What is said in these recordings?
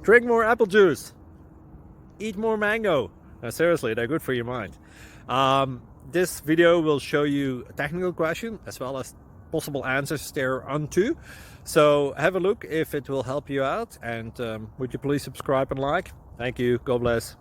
Drink more apple juice. Eat more mango. No, seriously, they're good for your mind. This video will show you a technical question as well as possible answers thereunto. So have a look if it will help you out, and would you please subscribe and like? Thank you. God bless.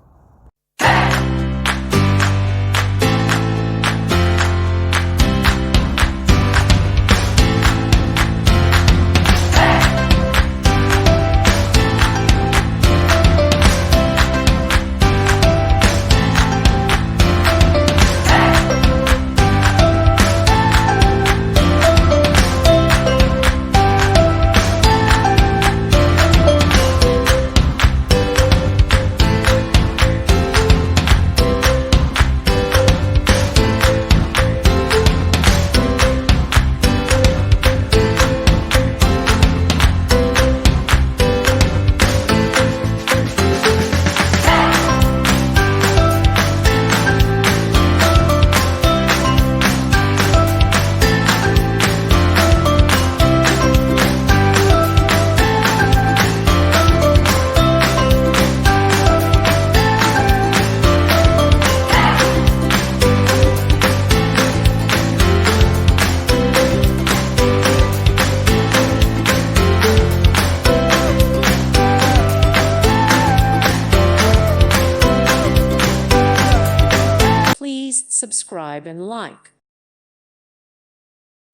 Please subscribe and like.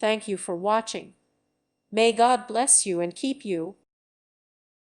Thank you for watching. May God bless you and keep you.